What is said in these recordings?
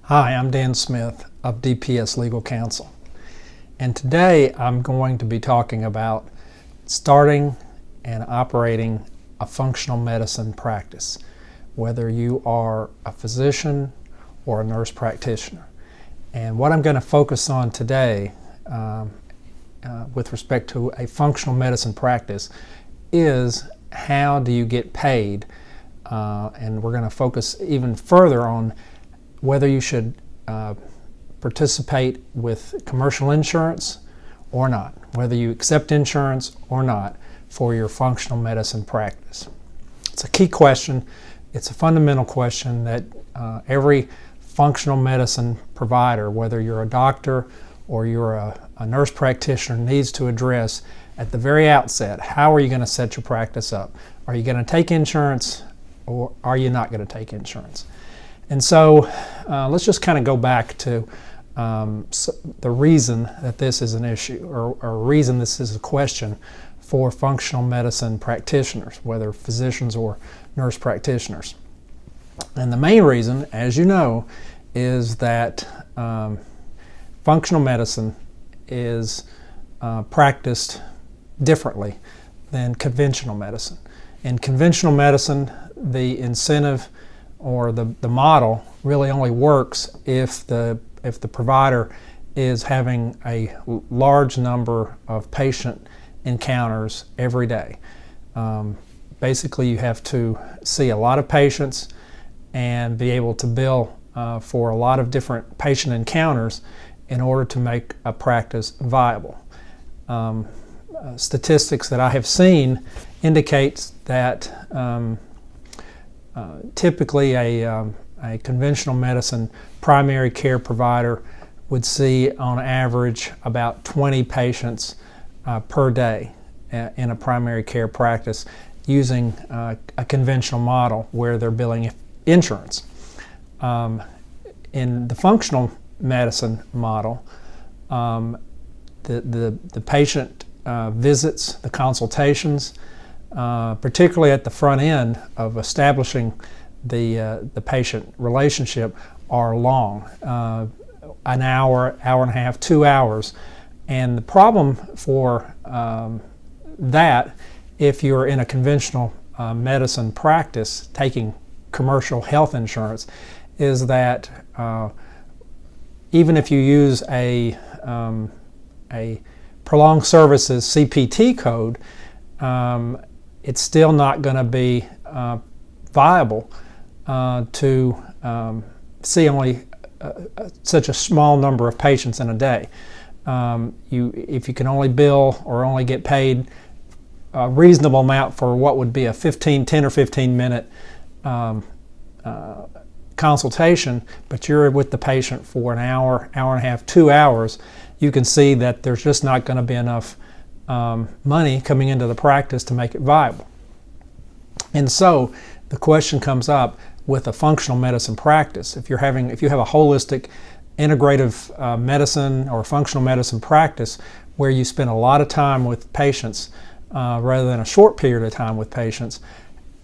Hi, I'm Dan Smith of DPS Legal Counsel, and today I'm going to be talking about starting and operating a functional medicine practice, whether you are a physician or a nurse practitioner. And what I'm going to focus on today with respect to a functional medicine practice is how do you get paid, and we're going to focus even further on whether you should participate with commercial insurance or not, whether you accept insurance or not for your functional medicine practice. It's a key question. It's a fundamental question that every functional medicine provider, whether you're a doctor or you're a nurse practitioner, needs to address at the very outset. How are you going to set your practice up? Are you going to take insurance or are you not going to take insurance? And so let's just kind of go back to the reason that this is an issue, or reason this is a question for functional medicine practitioners, whether physicians or nurse practitioners. And the main reason, as you know, is that functional medicine is practiced differently than conventional medicine. In conventional medicine, the incentive or the model really only works if the provider is having a large number of patient encounters every day. Basically, you have to see a lot of patients and be able to bill for a lot of different patient encounters in order to make a practice viable. Statistics that I have seen indicates that typically a conventional medicine primary care provider would see on average about 20 patients per day in a primary care practice using a conventional model where they're billing insurance. In the functional medicine model, the patient visits, the consultations, particularly at the front end of establishing the patient relationship, are long, an hour, hour and a half, 2 hours. And the problem for that, if you're in a conventional medicine practice taking commercial health insurance, is that even if you use a prolonged services CPT code, it's still not going to be viable to see only such a small number of patients in a day. If you can only bill or only get paid a reasonable amount for what would be a 10 or 15 minute consultation, but you're with the patient for an hour, hour and a half, 2 hours, you can see that there's just not going to be enough money coming into the practice to make it viable. And so the question comes up with a functional medicine practice. If you have a holistic integrative medicine or functional medicine practice where you spend a lot of time with patients rather than a short period of time with patients,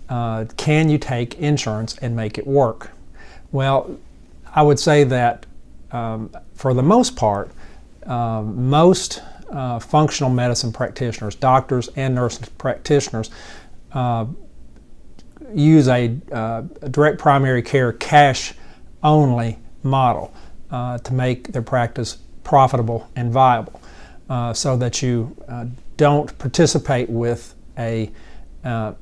can you take insurance and make it work? Well, I would say that for the most part, most functional medicine practitioners, doctors and nurse practitioners, use a direct primary care cash only model to make their practice profitable and viable, so that you don't participate with an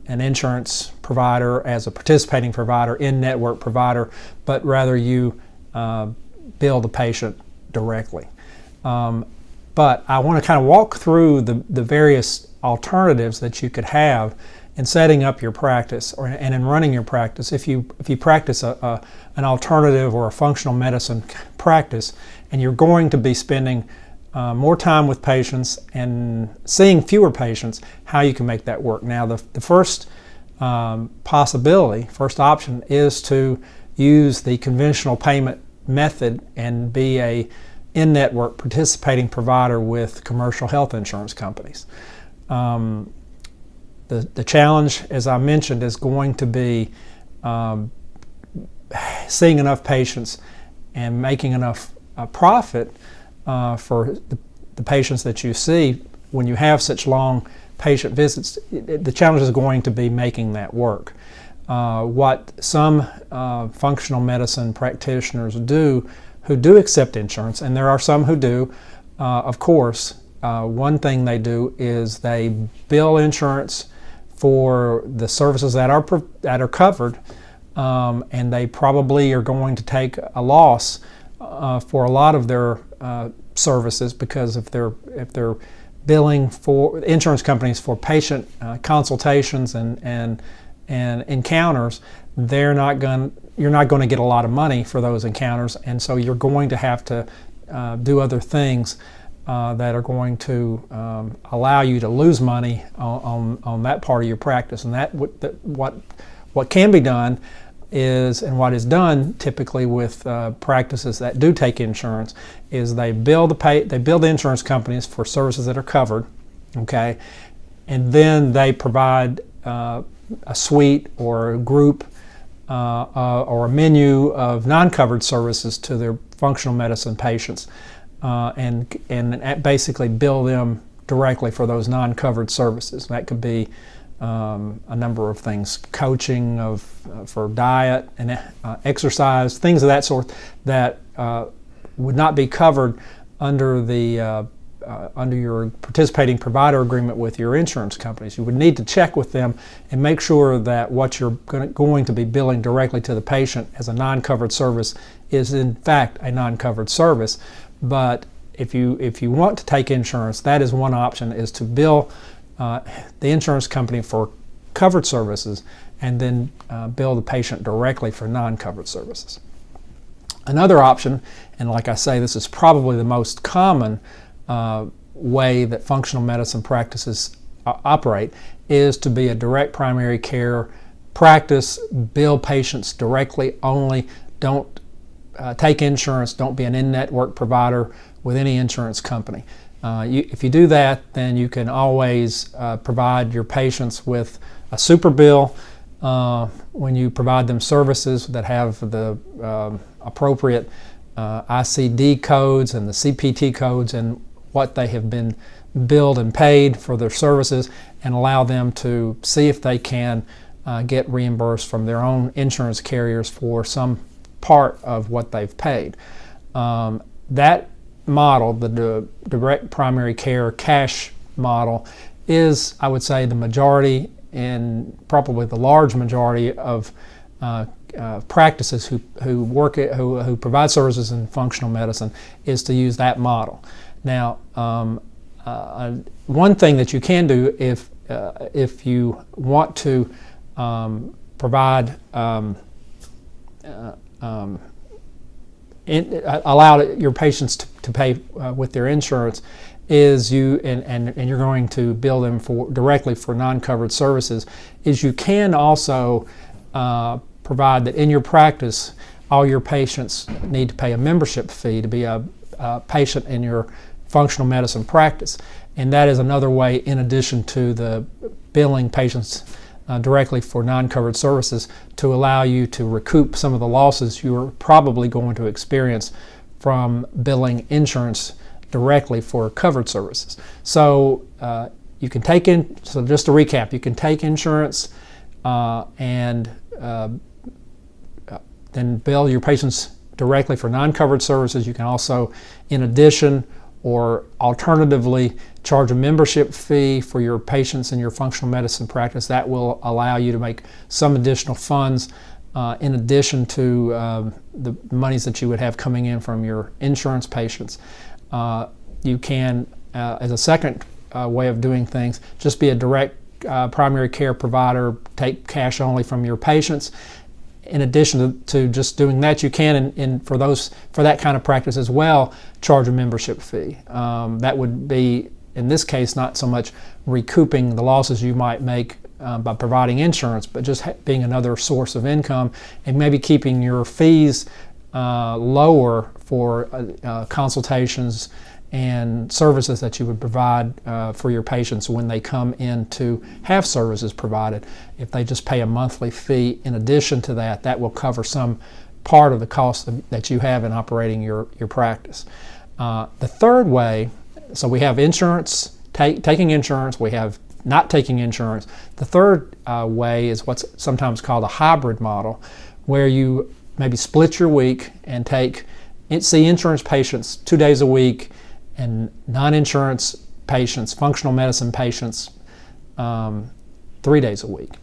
insurance provider as a participating provider, in-network provider, but rather you bill the patient directly. But I want to kind of walk through the various alternatives that you could have in setting up your practice and in running your practice. If you practice an alternative or a functional medicine practice, and you're going to be spending more time with patients and seeing fewer patients, how you can make that work. Now, the first first option is to use the conventional payment method and be a in-network participating provider with commercial health insurance companies. The challenge, as I mentioned, is going to be seeing enough patients and making enough profit for the patients that you see when you have such long patient visits. The challenge is going to be making that work. What some functional medicine practitioners do who do accept insurance, and there are some who do, of course, one thing they do is they bill insurance for the services that are covered, and they probably are going to take a loss for a lot of their services, because if they're billing for insurance companies for patient consultations and encounters, you're not going to get a lot of money for those encounters, and so you're going to have to do other things that are going to allow you to lose money on that part of your practice. And what can be done is, and what is done typically with practices that do take insurance, is they bill the insurance companies for services that are covered, okay, and then they provide a suite or a group or a menu of non-covered services to their functional medicine patients, and basically bill them directly for those non-covered services. That could be a number of things: coaching for diet and exercise, things of that sort that would not be covered under your participating provider agreement with your insurance companies. You would need to check with them and make sure that what you're going to be billing directly to the patient as a non-covered service is in fact a non-covered service. But if you want to take insurance, that is one option, is to bill the insurance company for covered services and then bill the patient directly for non-covered services. Another option, and like I say, this is probably the most common way that functional medicine practices operate, is to be a direct primary care practice, bill patients directly only, don't take insurance, don't be an in-network provider with any insurance company. If you do that, then you can always provide your patients with a super bill when you provide them services that have the appropriate ICD codes and the CPT codes and what they have been billed and paid for their services, and allow them to see if they can get reimbursed from their own insurance carriers for some part of what they've paid. That model, the direct primary care cash model, is, I would say, the majority, and probably the large majority of practices who provide services in functional medicine, is to use that model. Now, one thing that you can do if you want to provide allow your patients to pay with their insurance, is and you're going to bill them directly for non-covered services, is you can also provide that in your practice all your patients need to pay a membership fee to be a patient in your functional medicine practice. And that is another way, in addition to the billing patients directly for non-covered services, to allow you to recoup some of the losses you're probably going to experience from billing insurance directly for covered services. So you can take so just to recap, you can take insurance and then bill your patients directly for non-covered services. You can also, in addition or alternatively, charge a membership fee for your patients in your functional medicine practice. That will allow you to make some additional funds in addition to the monies that you would have coming in from your insurance patients. You can, as a second way of doing things, just be a direct primary care provider, take cash only from your patients. In addition to just doing that, you can, for that kind of practice as well, charge a membership fee. That would be, in this case, not so much recouping the losses you might make by providing insurance, but just being another source of income, and maybe keeping your fees lower for consultations and services that you would provide for your patients when they come in to have services provided. If they just pay a monthly fee in addition to that, that will cover some part of the cost that you have in operating your practice. The third way, so we have insurance, taking insurance, we have not taking insurance. The third way is what's sometimes called a hybrid model, where you maybe split your week and see insurance patients 2 days a week and non-insurance patients, functional medicine patients, 3 days a week.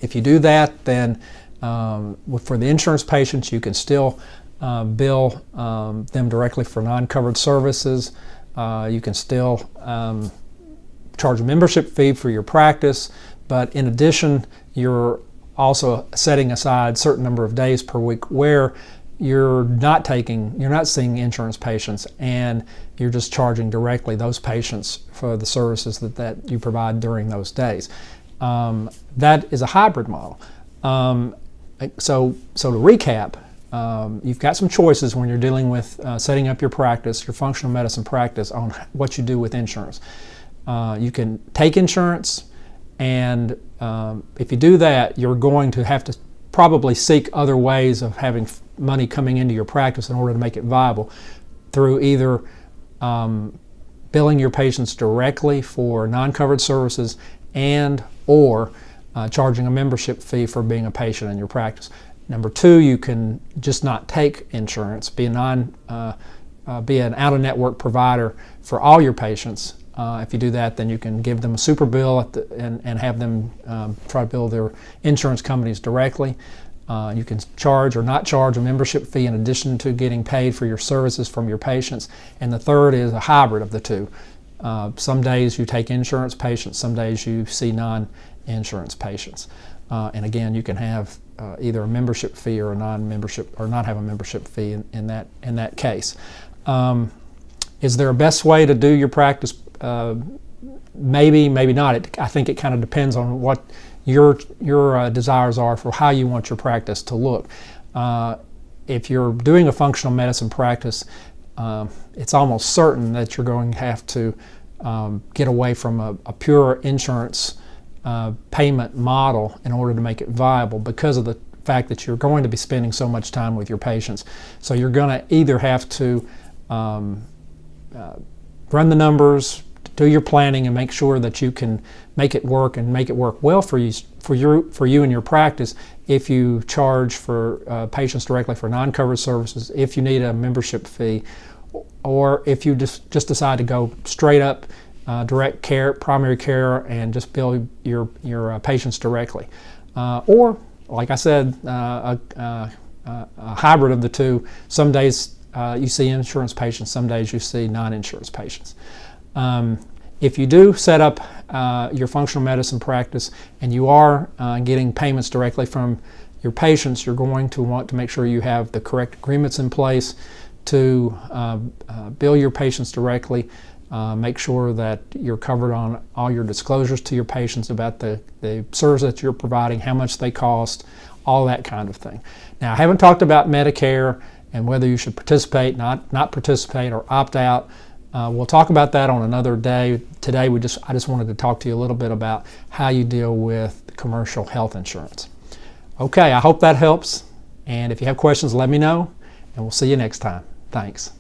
If you do that, then for the insurance patients, you can still bill them directly for non-covered services. You can still charge a membership fee for your practice, but in addition, you're also setting aside a certain number of days per week where you're not seeing insurance patients, and you're just charging directly those patients for the services that you provide during those days. That is a hybrid model. So to recap, you've got some choices when you're dealing with setting up your practice, your functional medicine practice, on what you do with insurance. You can take insurance, and if you do that, you're going to have to probably seek other ways of having money coming into your practice in order to make it viable, through either billing your patients directly for non-covered services or charging a membership fee for being a patient in your practice. Number two, you can just not take insurance, be an out-of-network provider for all your patients. If you do that, then you can give them a super bill and have them try to bill their insurance companies directly. You can charge or not charge a membership fee in addition to getting paid for your services from your patients. And the third is a hybrid of the two. Some days you take insurance patients, some days you see non-insurance patients. And again, you can have either a membership fee or a non-membership, or not have a membership fee in that case. Is there a best way to do your practice? Maybe, maybe not. I think it kind of depends on what your desires are for how you want your practice to look. If you're doing a functional medicine practice, it's almost certain that you're going to have to get away from a pure insurance payment model in order to make it viable, because of the fact that you're going to be spending so much time with your patients. So you're going to either have to run the numbers, do your planning, and make sure that you can make it work and make it work well for you and your practice. If you charge for patients directly for non-covered services, if you need a membership fee, or if you just decide to go straight up direct care, primary care, and just bill your patients directly, or like I said, a hybrid of the two. Some days you see insurance patients, some days you see non-insurance patients. If you do set up your functional medicine practice and you are getting payments directly from your patients, you're going to want to make sure you have the correct agreements in place to bill your patients directly. Make sure that you're covered on all your disclosures to your patients about the service that you're providing, how much they cost, all that kind of thing. Now, I haven't talked about Medicare and whether you should participate, not participate, or opt out. We'll talk about that on another day. Today, I just wanted to talk to you a little bit about how you deal with commercial health insurance. Okay, I hope that helps. And if you have questions, let me know, and we'll see you next time. Thanks.